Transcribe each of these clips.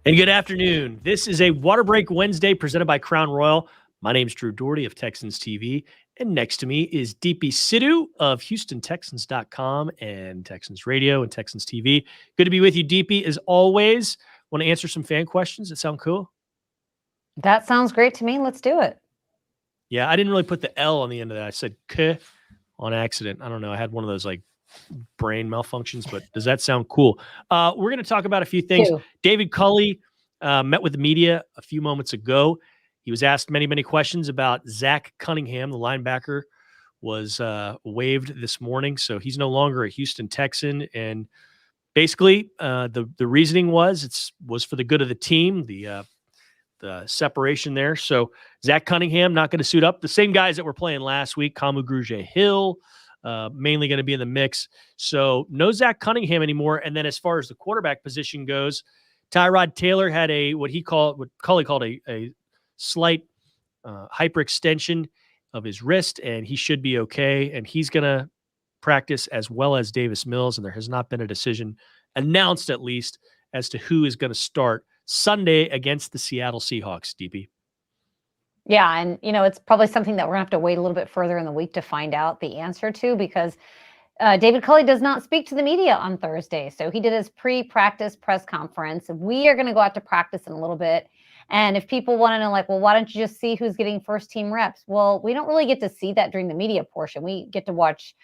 And good afternoon. This is a Water Break Wednesday presented by Crown Royal. My name's Drew Dougherty of Texans TV. And next to me is Deepi Sidhu of HoustonTexans.com and Texans Radio and Texans TV. Good to be with you, Deepi. As always, want to answer some fan questions that sound cool? That sounds great to me. Let's do it. Yeah, I didn't really put the L on the end of that. I said K on accident. I don't know. I had one of those like brain malfunctions, but does that sound cool? We're going to talk about a few things. David Culley met with the media a few moments ago. He was asked many questions about Zach Cunningham, the linebacker, was waived this morning, so he's no longer a Houston Texan. And basically, the reasoning was for the good of the team, the separation there. So Zach Cunningham not going to suit up. The same guys that were playing last week, Kamu Grugier-Hill, mainly going to be in the mix. So no Zach Cunningham anymore. And then as far as the quarterback position goes, Tyrod Taylor had what Culley called a slight hyperextension of his wrist, and he should be okay. And he's going to practice as well as Davis Mills. And there has not been a decision announced, at least, as to who is going to start Sunday against the Seattle Seahawks, Deepi. Yeah, and it's probably something that we're going to have to wait a little bit further in the week to find out the answer to, because David Culley does not speak to the media on Thursday. So he did his pre-practice press conference. We are going to go out to practice in a little bit. And if people want to know, like, well, why don't you just see who's getting first team reps? Well, we don't really get to see that during the media portion. We get to watch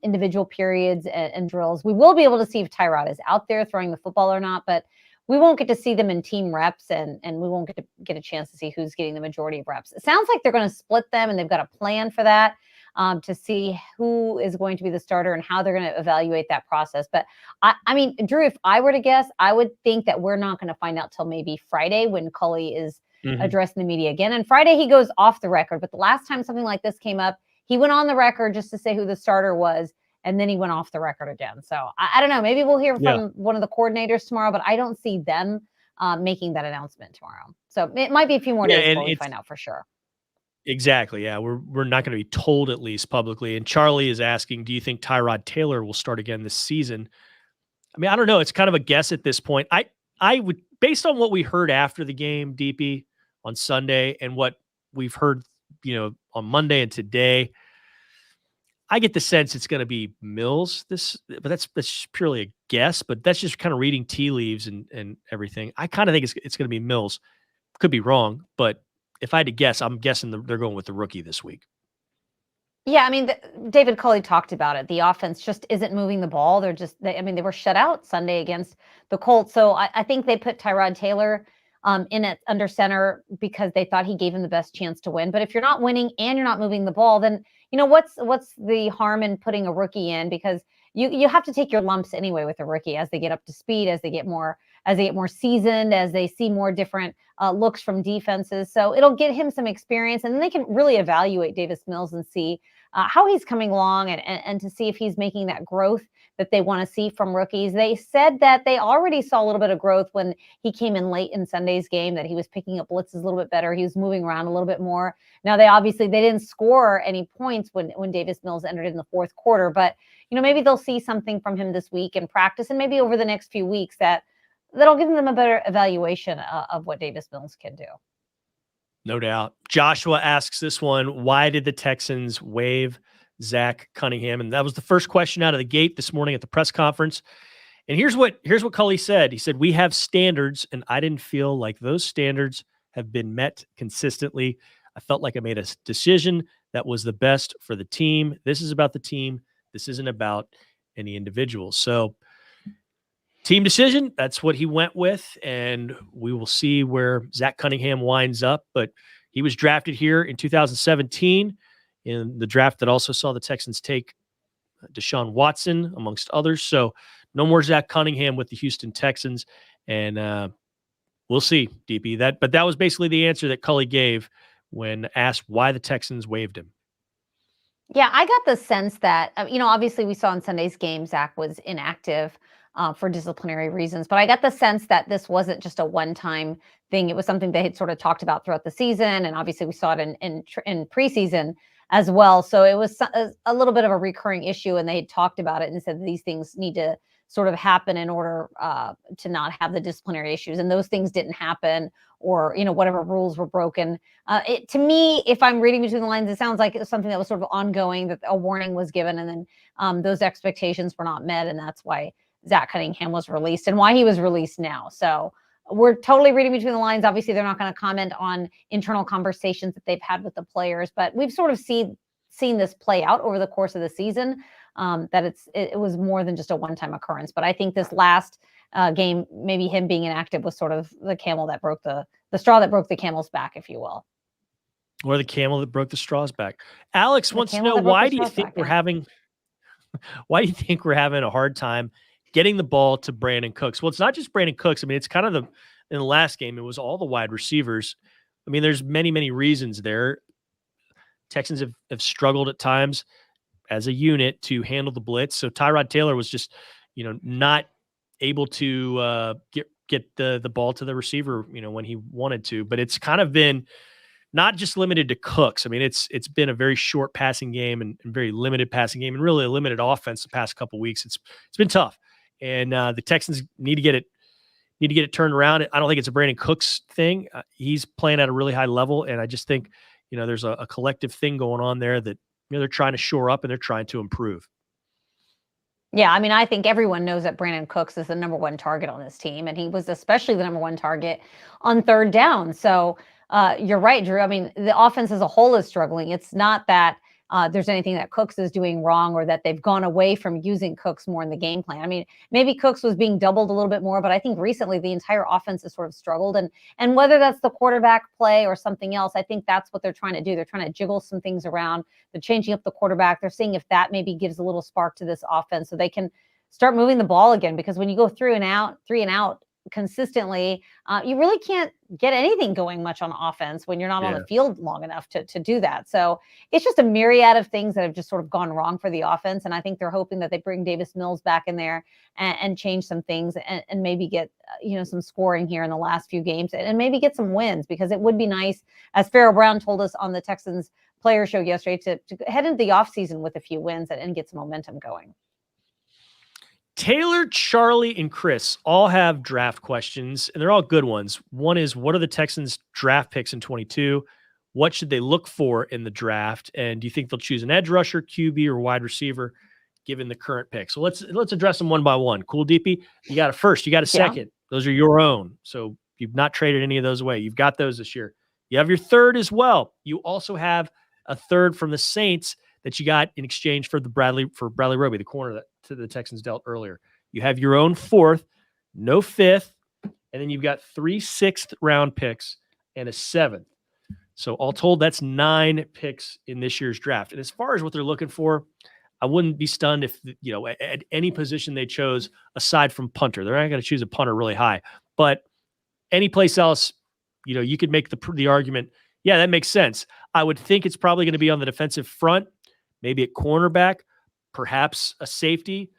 individual periods and drills. We will be able to see if Tyrod is out there throwing the football or not, but we won't get to see them in team reps, and we won't get a chance to see who's getting the majority of reps. It sounds like they're going to split them, and they've got a plan for that, to see who is going to be the starter and how they're going to evaluate that process. But I mean, Drew, if I were to guess, I would think that we're not going to find out till maybe Friday when Culley is addressing the media again. And Friday he goes off the record. But the last time something like this came up, he went on the record just to say who the starter was, and then he went off the record again. So I don't know. Maybe we'll hear from one of the coordinators tomorrow, but I don't see them making that announcement tomorrow. So it might be a few more days before we find out for sure. Exactly. Yeah, we're not going to be told, at least publicly. And Charlie is asking, do you think Tyrod Taylor will start again this season? I mean, I don't know. It's kind of a guess at this point. I would, based on what we heard after the game, Deepi, on Sunday, and what we've heard, on Monday and today, I get the sense it's going to be Mills. But that's purely a guess. But that's just kind of reading tea leaves and everything. I kind of think it's going to be Mills. Could be wrong, but if I had to guess, I'm guessing they're going with the rookie this week. Yeah, I mean, David Culley talked about it. The offense just isn't moving the ball. They were shut out Sunday against the Colts. So I think they put Tyrod Taylor in at under center because they thought he gave him the best chance to win. But if you're not winning and you're not moving the ball, then what's the harm in putting a rookie in? Because you have to take your lumps anyway with a rookie as they get up to speed, as they get more seasoned, as they see more different looks from defenses. So it'll get him some experience, and then they can really evaluate Davis Mills and see how he's coming along and to see if he's making that growth that they want to see from rookies. They said that they already saw a little bit of growth when he came in late in Sunday's game, that he was picking up blitzes a little bit better. He was moving around a little bit more. Now, they didn't score any points when Davis Mills entered in the fourth quarter, but maybe they'll see something from him this week in practice, and maybe over the next few weeks that'll give them a better evaluation of what Davis Mills can do. No doubt. Joshua asks this one: why did the Texans waive Zach Cunningham? And that was the first question out of the gate this morning at the press conference. And here's what Culley said. He said, we have standards, and I didn't feel like those standards have been met consistently. I felt like I made a decision that was the best for the team. This is about the team. This isn't about any individual. So team decision, that's what he went with, and we will see where Zach Cunningham winds up. But he was drafted here in 2017 in the draft that also saw the Texans take Deshaun Watson, amongst others. So no more Zach Cunningham with the Houston Texans, and we'll see, Deepi. But that was basically the answer that Culley gave when asked why the Texans waived him. Yeah, I got the sense that, obviously we saw in Sunday's game, Zach was inactive for disciplinary reasons. But I got the sense that this wasn't just a one-time thing. It was something they had sort of talked about throughout the season. And obviously we saw it in preseason as well. So it was a little bit of a recurring issue, and they had talked about it and said these things need to sort of happen in order to not have the disciplinary issues. And those things didn't happen, or, whatever rules were broken. To me, if I'm reading between the lines, it sounds like it was something that was sort of ongoing, that a warning was given, and then those expectations were not met. And that's why Zach Cunningham was released and why he was released now. So we're totally reading between the lines. Obviously, they're not going to comment on internal conversations that they've had with the players, but we've sort of seen this play out over the course of the season, that it was more than just a one-time occurrence. But I think this last game, maybe him being inactive was sort of the camel that broke the straw that broke the camel's back, if you will. Or the camel that broke the straw's back. Alex wants to know, why do you think we're having a hard time getting the ball to Brandon Cooks? Well, it's not just Brandon Cooks. I mean, it's kind of in the last game, it was all the wide receivers. I mean, there's many, many reasons there. Texans have struggled at times as a unit to handle the blitz. So Tyrod Taylor was just, not able to get the ball to the receiver, when he wanted to. But it's kind of been not just limited to Cooks. I mean, it's been a very short passing game and very limited passing game, and really a limited offense the past couple of weeks. It's been tough, and the Texans need to get it turned around. I don't think it's a Brandon Cooks thing. He's playing at a really high level, and I just think there's a collective thing going on there that they're trying to shore up and they're trying to improve. Yeah, I mean, I think everyone knows that Brandon Cooks is the number one target on this team, and he was especially the number one target on third down. So you're right, Drew. I mean, the offense as a whole is struggling. It's not that there's anything that Cooks is doing wrong, or that they've gone away from using Cooks more in the game plan. I mean, maybe Cooks was being doubled a little bit more, but I think recently the entire offense has sort of struggled. And whether that's the quarterback play or something else, I think that's what they're trying to do. They're trying to jiggle some things around. They're changing up the quarterback. They're seeing if that maybe gives a little spark to this offense so they can start moving the ball again. Because when you go three and out consistently, you really can't get anything going much on offense when you're not on the field long enough to do that. So it's just a myriad of things that have just sort of gone wrong for the offense. And I think they're hoping that they bring Davis Mills back in there and change some things and maybe get, some scoring here in the last few games and maybe get some wins, because it would be nice, as Farrell Brown told us on the Texans player show yesterday, to head into the offseason with a few wins and get some momentum going. Taylor, Charlie, and Chris all have draft questions, and they're all good ones. One is, what are the Texans' draft picks in 22? What should they look for in the draft? And do you think they'll choose an edge rusher, QB, or wide receiver, given the current pick? So let's address them one by one. Cool, Deepi? You got a first. You got a second. Yeah. Those are your own. So you've not traded any of those away. You've got those this year. You have your third as well. You also have a third from the Saints that you got in exchange for Bradley Roby, the corner that the Texans dealt earlier. You have your own fourth, no fifth, and then you've got 3 6th-round picks and a 7th. So all told, that's 9 picks in this year's draft. And as far as what they're looking for, I wouldn't be stunned if, at any position they chose aside from punter. They're not going to choose a punter really high. But any place else, you could make the argument, yeah, that makes sense. I would think it's probably going to be on the defensive front, maybe at cornerback, perhaps a safety,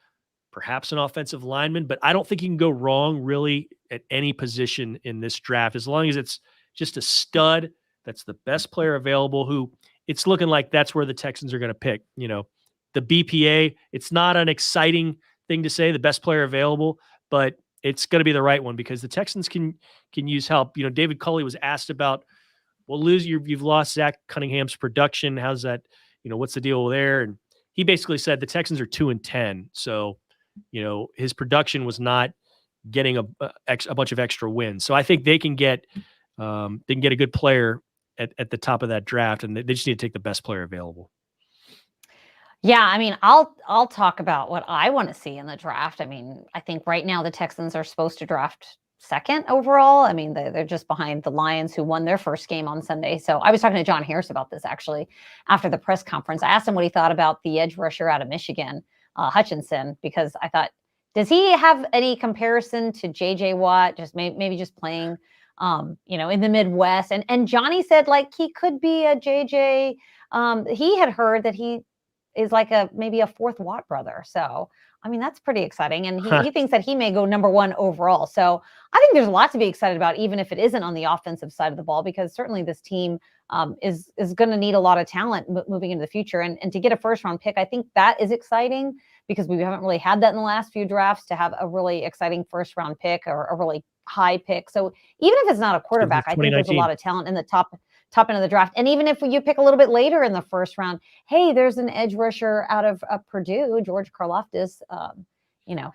perhaps an offensive lineman. But I don't think you can go wrong really at any position in this draft, as long as it's just a stud that's the best player available, who it's looking like that's where the Texans are going to pick. The BPA, it's not an exciting thing to say, the best player available, but it's going to be the right one, because the Texans can use help. David Culley was asked about, well, you've lost Zach Cunningham's production. How's that? What's the deal there? And he basically said the Texans are 2-10. So, his production was not getting a bunch of extra wins. So I think they can get a good player at the top of that draft, and they just need to take the best player available. Yeah, I mean, I'll talk about what I want to see in the draft. I mean, I think right now the Texans are supposed to draft 2nd overall. I mean, they're just behind the Lions, who won their first game on Sunday. So I was talking to John Harris about this actually after the press conference. I asked him what he thought about the edge rusher out of Michigan, Hutchinson, because I thought, does he have any comparison to JJ Watt? Just maybe just playing, in the Midwest. And Johnny said like he could be a JJ. He had heard that he is like maybe a 4th Watt brother. So I mean, that's pretty exciting. And he thinks that he may go number 1 overall. So I think there's a lot to be excited about, even if it isn't on the offensive side of the ball, because certainly this team is going to need a lot of talent moving into the future. And to get a 1st-round pick, I think that is exciting. because we haven't really had that in the last few drafts, to have a really exciting first round pick or a really high pick. So even if it's not a quarterback, I think there's a lot of talent in the top end of the draft. And even if you pick a little bit later in the first round, hey, there's an edge rusher out of Purdue, George Karlaftis.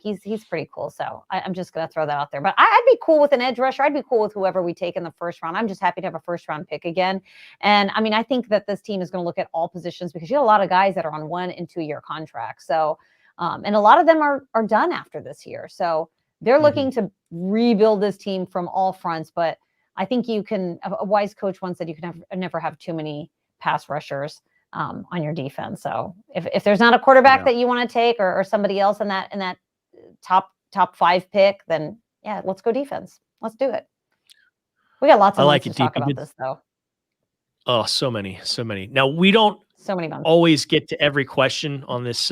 He's pretty cool. So I'm just going to throw that out there. But I'd be cool with an edge rusher. I'd be cool with whoever we take in the first round. I'm just happy to have a first round pick again. And I mean, I think that this team is going to look at all positions, because you have a lot of guys that are on 1 and 2 year contracts. So, and a lot of them are done after this year. So they're looking to rebuild this team from all fronts. But I think a wise coach once said you can never have too many pass rushers on your defense. So if there's not a quarterback that you want to take or somebody else in that top 5 pick, then yeah, let's go defense. Let's do it. We got lots of months to talk about this though. Oh, so many. Now we don't always get to every question on this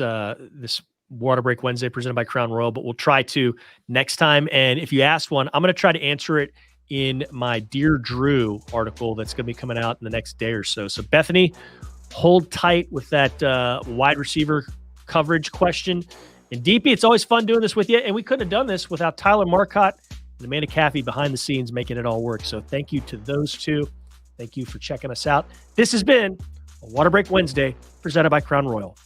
Water Break Wednesday presented by Crown Royal, but we'll try to next time. And if you ask one, I'm going to try to answer it in my Dear Drew article that's going to be coming out in the next day or so. So Bethany, hold tight with that wide receiver coverage question. And Deepi, it's always fun doing this with you. And we couldn't have done this without Tyler Marcotte and Amanda Caffey behind the scenes making it all work. So thank you to those two. Thank you for checking us out. This has been a Water Break Wednesday presented by Crown Royal.